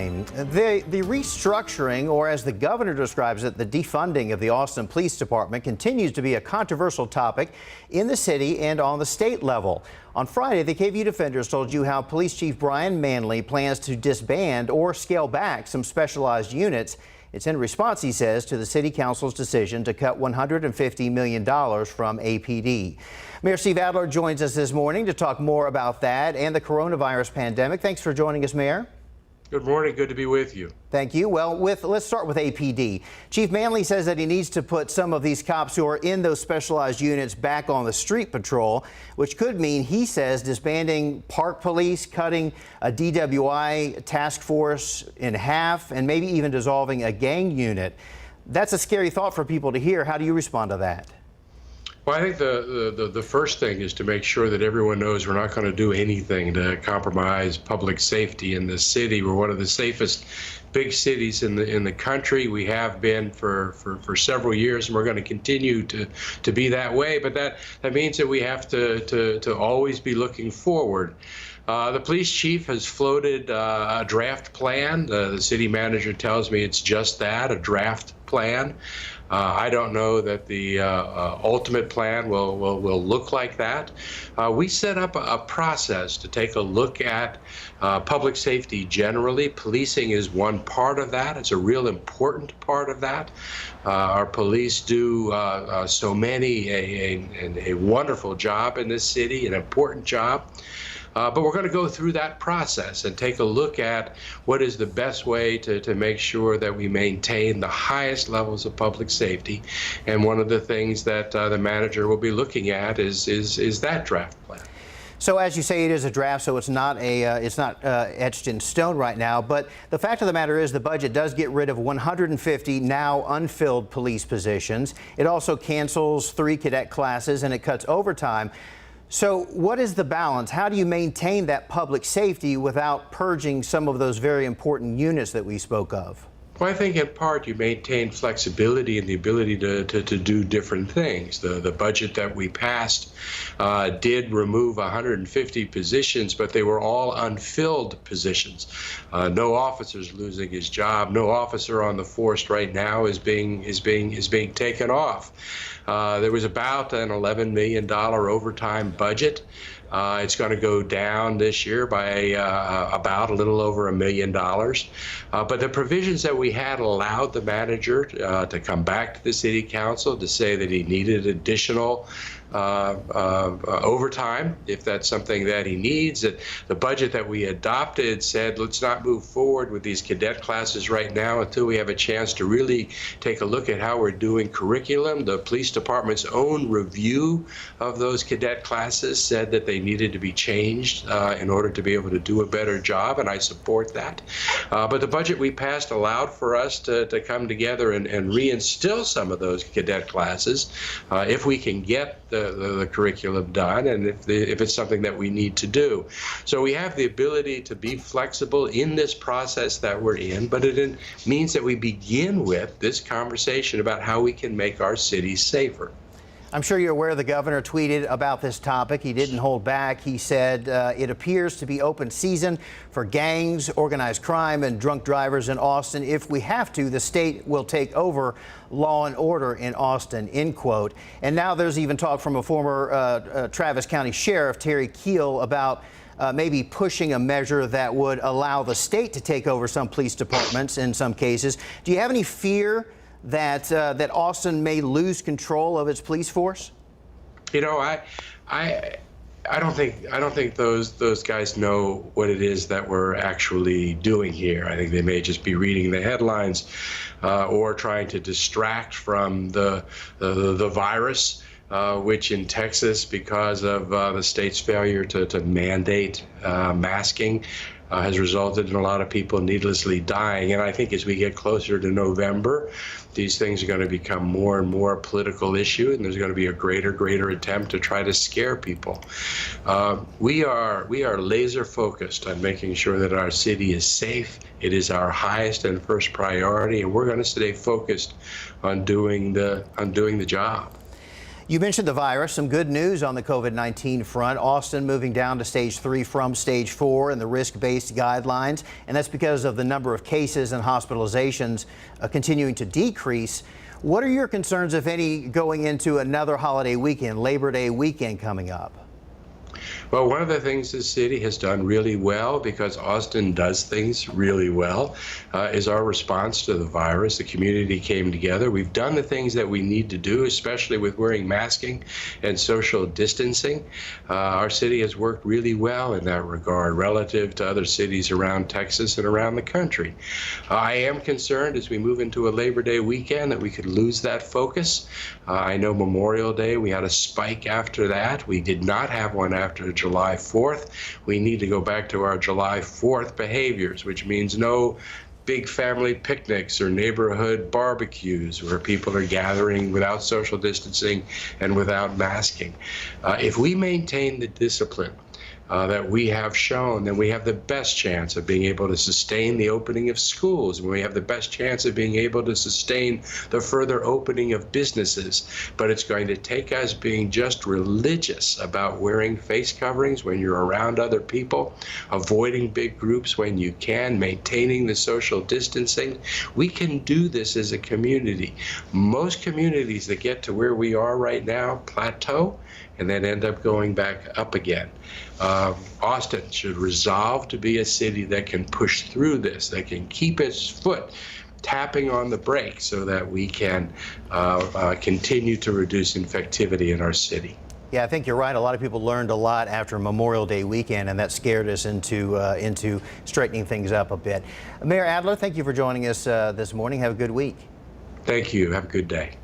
The restructuring, or as the governor describes it, the defunding of the Austin Police Department continues to be a controversial topic in the city and on the state level. On Friday, the KVUE Defenders told you how Police Chief Brian Manley plans to disband or scale back some specialized units. It's in response, he says, to the City Council's decision to cut $150 million from APD. Mayor Steve Adler joins us this morning to talk more about that and the coronavirus pandemic. Thanks for joining us, Mayor. Good morning. Good to be with you. Thank you. Well, let's start with APD. Chief Manley says that he needs to put some of these cops who are in those specialized units back on the street patrol, which could mean, he says, disbanding park police, cutting a DWI task force in half, and maybe even dissolving a gang unit. That's a scary thought for people to hear. How do you respond to that? Well, I think the first thing is to make sure that everyone knows we're not going to do anything to compromise public safety in this city. We're one of the safest big cities in the country. We have been for several years, and we're going to continue to be that way. But that means that we have to always be looking forward. The police chief has floated a draft plan. The city manager tells me it's just that, a draft plan. I don't know that the ultimate plan will look like that. We set up a process to take a look at public safety generally. Policing is one part of that. It's a real important part of that. Our police do so many, a wonderful job in this city, an important job. But we're going to go through that process and take a look at what is the best way to make sure that we maintain the highest levels of public safety. And one of the things that the manager will be looking at is that draft plan. So as you say, it is a draft, so it's not etched in stone right now. But the fact of the matter is the budget does get rid of 150 now unfilled police positions. It also cancels 3 cadet classes and it cuts overtime. So what is the balance? How do you maintain that public safety without purging some of those very important units that we spoke of? Well, I think in part you maintain flexibility and the ability to do different things. The budget that we passed did remove 150 positions, but they were all unfilled positions. No officer's losing his job. No officer on the force right now is being taken off. There was about an $11 million overtime budget. It's going to go down this year by about a little over $1 million. But the provisions that we had allowed the manager to come back to the city council to say that he needed additional overtime, if that's something that he needs. The budget that we adopted said, let's not move forward with these cadet classes right now until we have a chance to really take a look at how we're doing curriculum. The police department's own review of those cadet classes said that they needed to be changed in order to be able to do a better job, and I support that. But the budget we passed allowed for us to come together and reinstill some of those cadet classes if we can get the curriculum done, and if it's something that we need to do. So we have the ability to be flexible in this process that we're in, but it means that we begin with this conversation about how we can make our city safer. I'm sure you're aware the governor tweeted about this topic. He didn't hold back. He said it appears to be open season for gangs, organized crime, and drunk drivers in Austin. If we have to, the state will take over law and order in Austin, end quote. And now there's even talk from a former Travis County Sheriff, Terry Keel, about maybe pushing a measure that would allow the state to take over some police departments in some cases. Do you have any fear that Austin may lose control of its police force? You know, I don't think those guys know what it is that we're actually doing here. I think they may just be reading the headlines or trying to distract from the virus, which in Texas, because of the state's failure to mandate masking, has resulted in a lot of people needlessly dying. And I think as we get closer to November, these things are going to become more and more a political issue, and there's going to be a greater attempt to try to scare people. We are laser focused on making sure that our city is safe. It is our highest and first priority, and we're going to stay focused on doing the job. You mentioned the virus. Some good news on the COVID-19 front. Austin moving down to stage 3 from stage 4 in the risk-based guidelines. And that's because of the number of cases and hospitalizations continuing to decrease. What are your concerns, if any, going into another holiday weekend, Labor Day weekend coming up? Well, one of the things the city has done really well, because Austin does things really well, is our response to the virus. The community came together. We've done the things that we need to do, especially with wearing masking and social distancing. Our city has worked really well in that regard relative to other cities around Texas and around the country. I am concerned as we move into a Labor Day weekend that we could lose that focus. I know Memorial Day, we had a spike after that. We did not have one after July 4th. We need to go back to our July 4th behaviors, which means no big family picnics or neighborhood barbecues where people are gathering without social distancing and without masking. If we maintain the discipline that we have shown, then we have the best chance of being able to sustain the opening of schools, and we have the best chance of being able to sustain the further opening of businesses. But it's going to take us being just religious about wearing face coverings when you're around other people, avoiding big groups when you can, maintaining the social distancing. We can do this as a community. Most communities that get to where we are right now plateau and then end up going back up again. Austin should resolve to be a city that can push through this, that can keep its foot tapping on the brake so that we can continue to reduce infectivity in our city. Yeah, I think you're right. A lot of people learned a lot after Memorial Day weekend, and that scared us into straightening things up a bit. Mayor Adler, thank you for joining us this morning. Have a good week. Thank you. Have a good day.